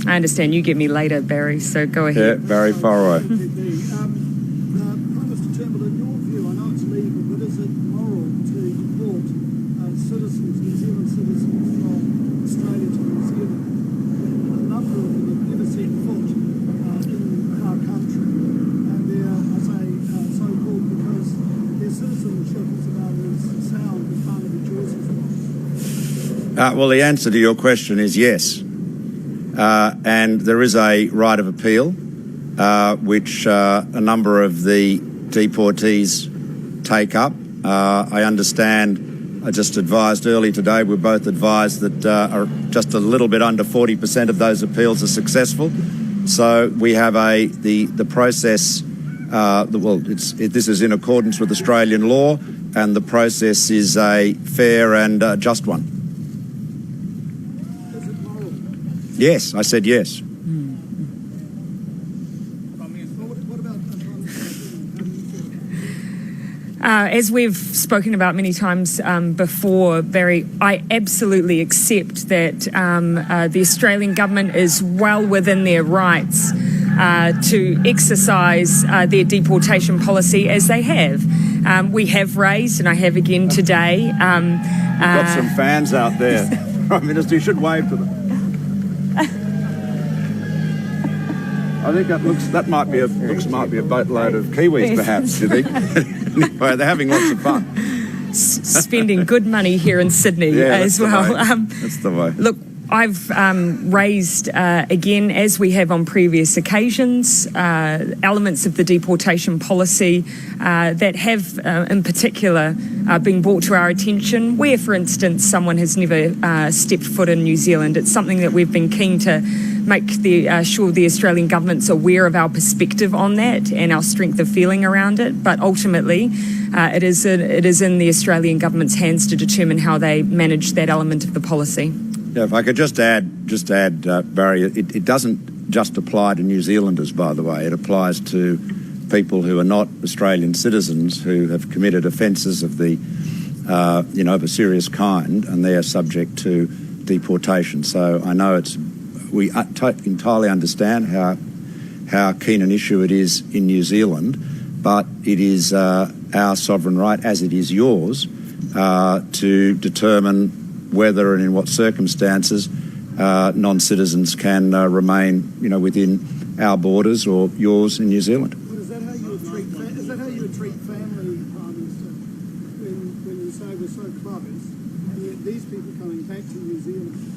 I understand you get me later, Barry, so go ahead. Yeah, Barry, far away. Mr. Turnbull, in your view, I know it's legal, but is it moral to deport citizens, New Zealand citizens from Australia to New Zealand? A number of them have never set foot in our country, and they're, I say, so-called because their citizenship is about as sound as Barnaby Joyce's was. Well, the answer to your question is yes. And there is a right of appeal, which a number of the deportees take up. I understand, I just advised early today, we're both advised that just a little bit under 40% of those appeals are successful. So we have the process, this is in accordance with Australian law, and the process is a fair and just one. Yes, I said yes. As we've spoken about many times before, Barry, I absolutely accept that the Australian government is well within their rights to exercise their deportation policy as they have. We have raised, and I have again today. Got some fans out there. Prime Minister, you should wave to them. I think that might be a boatload of Kiwis, perhaps. You think? Anyway, they're having lots of fun. Spending good money here in Sydney as well. That's the way. Look, I've raised again, as we have on previous occasions, elements of the deportation policy that have, in particular, been brought to our attention. Where, for instance, someone has never stepped foot in New Zealand, it's something that we've been keen to make sure the Australian government's aware of our perspective on that and our strength of feeling around it. But ultimately, it is in the Australian government's hands to determine how they manage that element of the policy. Yeah, if I could just add, Barry, it doesn't just apply to New Zealanders, by the way. It applies to people who are not Australian citizens who have committed offences of the, of a serious kind, and they are subject to deportation. So I know we entirely understand how keen an issue it is in New Zealand, but it is our sovereign right, as it is yours, to determine whether and in what circumstances non-citizens can remain, within our borders or yours in New Zealand. But is that how you would treat family, Prime Minister, when you say we're so close, and yet these people coming back to New Zealand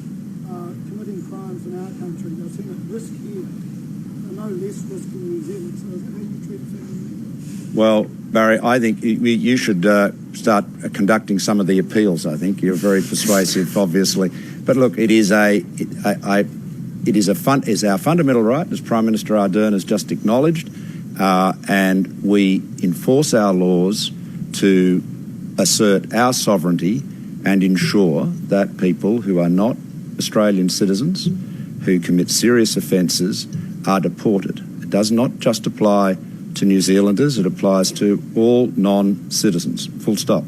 committing crimes in our country, they're seeing at risk here, they're no less risk in New Zealand. So is that how you treat family? Well, Barry, I think you should start conducting some of the appeals. I think you're very persuasive, obviously. But look, it is our fundamental right, as Prime Minister Ardern has just acknowledged, and we enforce our laws to assert our sovereignty and ensure that people who are not Australian citizens who commit serious offences are deported. It does not just apply to New Zealanders, it applies to all non-citizens. Full stop.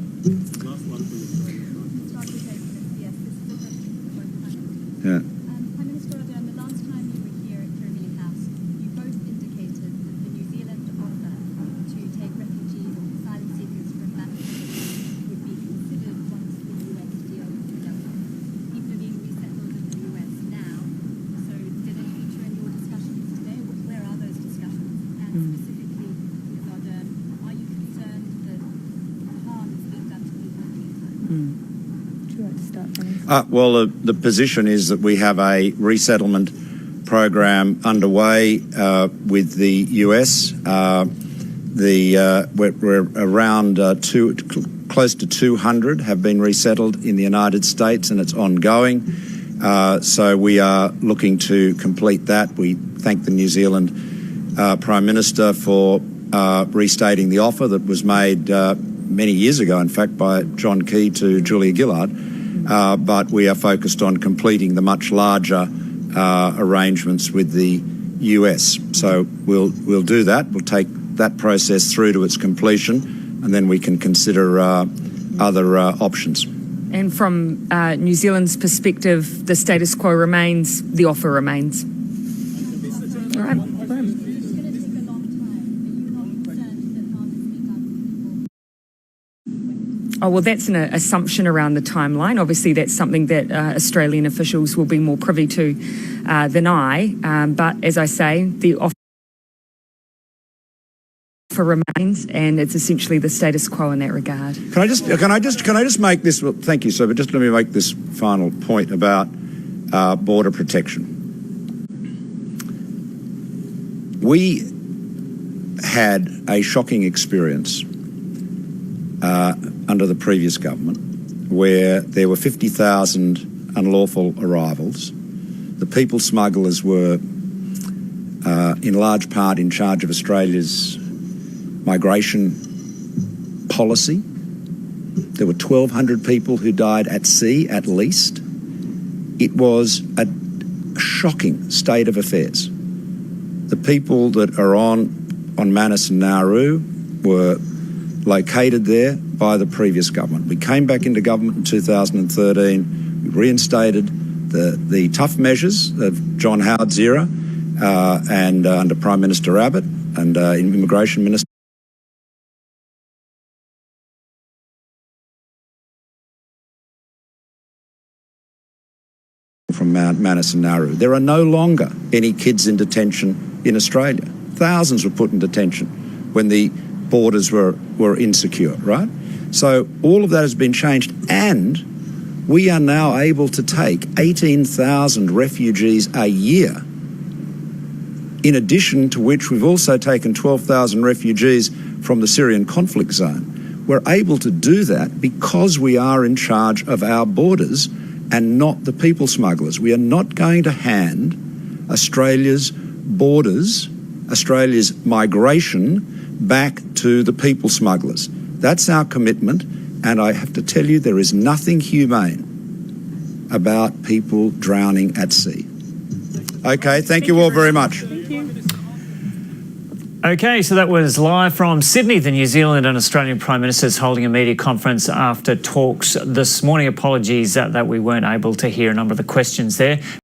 Yeah. Prime Minister Ardern, the last time you were here at Kirby House, you both indicated that the New Zealand offer to take refugees and asylum seekers from Latvia would be considered once the US deal is done. People are being resettled in the US now, so did it feature in your discussions today? Where are those discussions? And specifically, Ms. Ardern, are you concerned that harm is being done to people in the meantime? Well, the position is that we have a resettlement program underway with the US. We're around close to 200 have been resettled in the United States, and it's ongoing. So we are looking to complete that. We thank the New Zealand Prime Minister for restating the offer that was made many years ago, in fact, by John Key to Julia Gillard. But we are focused on completing the much larger arrangements with the US. So we'll do that. We'll take that process through to its completion, and then we can consider other options. And from New Zealand's perspective, the status quo remains, the offer remains. All right. It's going to take a long time. Are you not concerned that harm is being done to people? Oh, well, that's an assumption around the timeline. Obviously, that's something that Australian officials will be more privy to than I. But as I say, the offer remains, and it's essentially the status quo in that regard. Can I just make this? Well, thank you, sir. But just let me make this final point about border protection. We had a shocking experience under the previous government, where there were 50,000 unlawful arrivals. The people smugglers were, in large part, in charge of Australia's migration policy. There were 1,200 people who died at sea, at least. It was a shocking state of affairs. The people that are on Manus and Nauru were located there by the previous government. We came back into government in 2013. We reinstated the tough measures of John Howard's era and under Prime Minister Abbott and Immigration Minister from Manus and Nauru. There are no longer any kids in detention in Australia. Thousands were put in detention when the borders were insecure, right? So all of that has been changed, and we are now able to take 18,000 refugees a year, in addition to which we've also taken 12,000 refugees from the Syrian conflict zone. We're able to do that because we are in charge of our borders and not the people smugglers. We are not going to hand Australia's borders, Australia's migration, back to the people smugglers. That's our commitment, and I have to tell you, there is nothing humane about people drowning at sea. Okay, thank you all very much. Okay, so that was live from Sydney. The New Zealand and Australian Prime Ministers holding a media conference after talks this morning. Apologies that we weren't able to hear a number of the questions there.